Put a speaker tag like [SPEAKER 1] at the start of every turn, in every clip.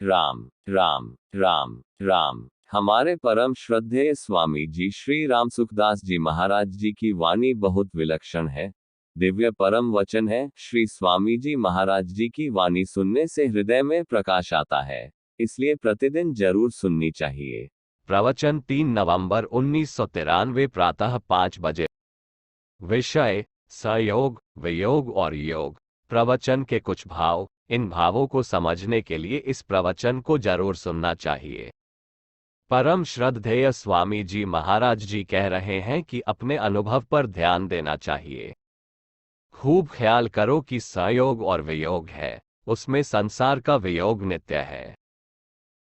[SPEAKER 1] राम राम राम राम। हमारे परम श्रद्धेय स्वामी जी श्री राम सुखदास जी महाराज जी की वाणी बहुत विलक्षण है, दिव्य परम वचन है। श्री स्वामी जी महाराज जी की वाणी सुनने से हृदय में प्रकाश आता है, इसलिए प्रतिदिन जरूर सुननी चाहिए। प्रवचन 3 नवंबर 1993 प्रातः 5 बजे। विषय सहयोग, वियोग और योग। प्रवचन के कुछ भाव। इन भावों को समझने के लिए इस प्रवचन को जरूर सुनना चाहिए। परम श्रद्धेय स्वामी जी महाराज जी कह रहे हैं कि अपने अनुभव पर ध्यान देना चाहिए। खूब ख्याल करो कि सहयोग और वियोग है, उसमें संसार का वियोग नित्य है।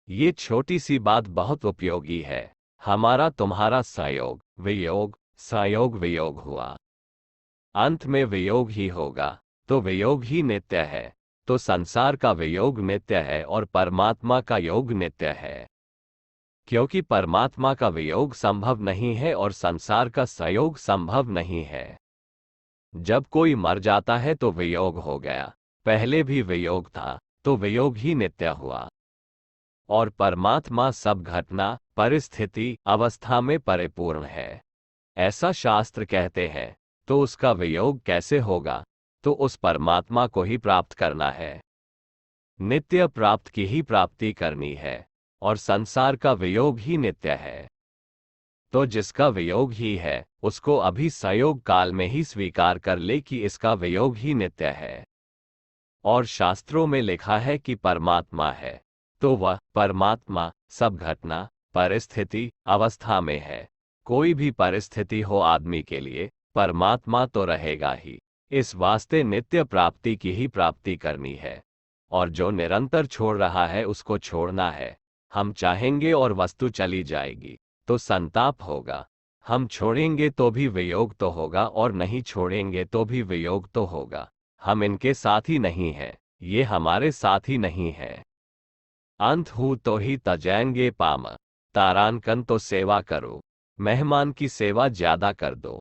[SPEAKER 1] ये छोटी सी बात बहुत उपयोगी है। हमारा तुम्हारा सहयोग वियोग हुआ, अंत में वियोग ही होगा, तो वियोग ही नित्य है। तो संसार का वियोग नित्य है और परमात्मा का योग नित्य है, क्योंकि परमात्मा का वियोग संभव नहीं है और संसार का संयोग संभव नहीं है। जब कोई मर जाता है तो वियोग हो गया, पहले भी वियोग था, तो वियोग ही नित्य हुआ। और परमात्मा सब घटना, परिस्थिति, अवस्था में परिपूर्ण है, ऐसा शास्त्र कहते हैं। तो उसका वियोग कैसे होगा? तो उस परमात्मा को ही प्राप्त करना है, नित्य प्राप्त की ही प्राप्ति करनी है, और संसार का वियोग ही नित्य है। तो जिसका वियोग ही है, उसको अभी संयोग काल में ही स्वीकार कर ले कि इसका वियोग ही नित्य है। और शास्त्रों में लिखा है कि परमात्मा है, तो वह परमात्मा सब घटना, परिस्थिति, अवस्था में है। कोई भी परिस्थिति हो आदमी के लिए, परमात्मा तो रहेगा ही। इस वास्ते नित्य प्राप्ति की ही प्राप्ति करनी है, और जो निरंतर छोड़ रहा है उसको छोड़ना है। हम चाहेंगे और वस्तु चली जाएगी तो संताप होगा, हम छोड़ेंगे तो भी वियोग तो होगा, और नहीं छोड़ेंगे तो भी वियोग तो होगा। हम इनके साथ ही नहीं हैं, ये हमारे साथ ही नहीं है। अंत हूँ तो ही तजेंगे पाम, तारानकन तो सेवा करो, मेहमान की सेवा ज्यादा कर दो,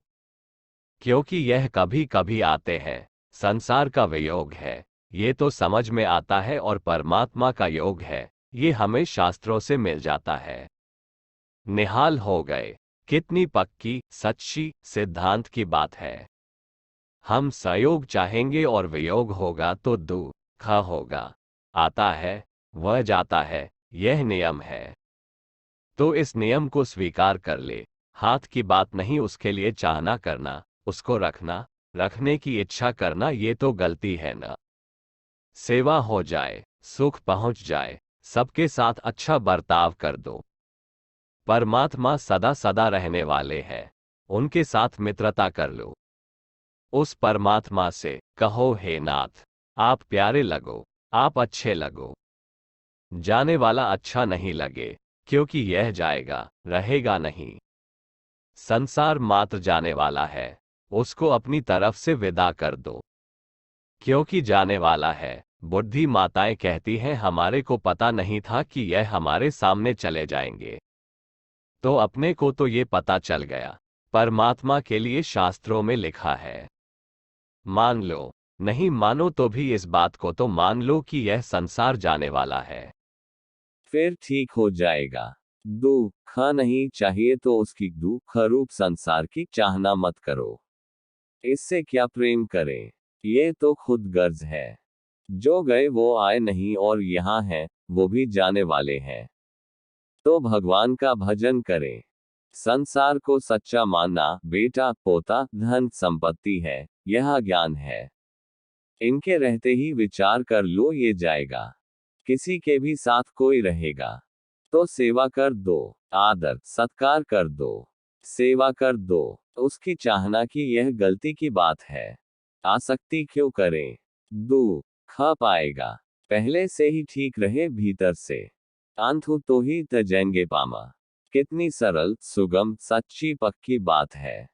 [SPEAKER 1] क्योंकि यह कभी कभी आते हैं। संसार का वियोग है, ये तो समझ में आता है, और परमात्मा का योग है, ये हमें शास्त्रों से मिल जाता है। निहाल हो गए, कितनी पक्की सच्ची सिद्धांत की बात है। हम सहयोग चाहेंगे और वियोग होगा तो दुख होगा, आता है वह जाता है, यह नियम है। तो इस नियम को स्वीकार कर ले। हाथ की बात नहीं उसके लिए चाहना करना, उसको रखना, रखने की इच्छा करना, ये तो गलती है ना। सेवा हो जाए, सुख पहुंच जाए, सबके साथ अच्छा बर्ताव कर दो। परमात्मा सदा सदा रहने वाले हैं, उनके साथ मित्रता कर लो। उस परमात्मा से कहो, हे नाथ, आप प्यारे लगो, आप अच्छे लगो। जाने वाला अच्छा नहीं लगे, क्योंकि यह जाएगा, रहेगा नहीं। संसार मात्र जाने वाला है, उसको अपनी तरफ से विदा कर दो, क्योंकि जाने वाला है। बुद्धि माताएं कहती हैं हमारे को पता नहीं था कि यह हमारे सामने चले जाएंगे। तो अपने को तो ये पता चल गया, परमात्मा के लिए शास्त्रों में लिखा है। मान लो, नहीं मानो तो भी इस बात को तो मान लो कि यह संसार जाने वाला है, फिर ठीक हो जाएगा। दुख नहीं चाहिए तो उसकी दुख रूप संसार की चाहना मत करो। इससे क्या प्रेम करें, ये तो खुद गर्ज है। जो गए वो आए नहीं, और यहाँ हैं वो भी जाने वाले हैं। तो भगवान का भजन करें। संसार को सच्चा मानना बेटा पोता धन संपत्ति है, यह ज्ञान है। इनके रहते ही विचार कर लो, ये जाएगा। किसी के भी साथ कोई रहेगा तो सेवा कर दो, आदर सत्कार कर दो, सेवा कर दो। उसकी चाहना कि यह गलती की बात है, आसक्ति क्यों करें? दुख पाएगा। पहले से ही ठीक रहे भीतर से, अंत हो तो ही तजेंगे पामा। कितनी सरल, सुगम, सच्ची पक्की बात है,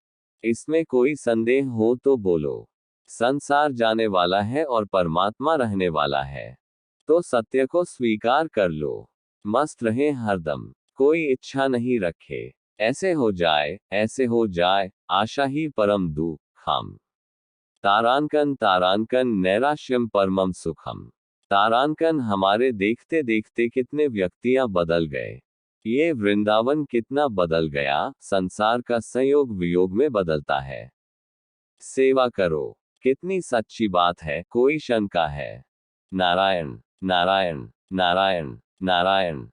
[SPEAKER 1] इसमें कोई संदेह हो तो बोलो। संसार जाने वाला है और परमात्मा रहने वाला है, तो सत्य को स्वीकार कर लो। मस्त रहे हरदम, कोई इच्छा नहीं रखे, ऐसे हो जाए, ऐसे हो जाए, आशा ही परम दुखम। तारांकन तारांकन नैराश्यम परमम सुखम। तारांकन हमारे देखते देखते कितने व्यक्तियां बदल गए। ये वृंदावन कितना बदल गया, संसार का संयोग वियोग में बदलता है। सेवा करो, कितनी सच्ची बात है, कोई शंका है? नारायण नारायण नारायण नारायण।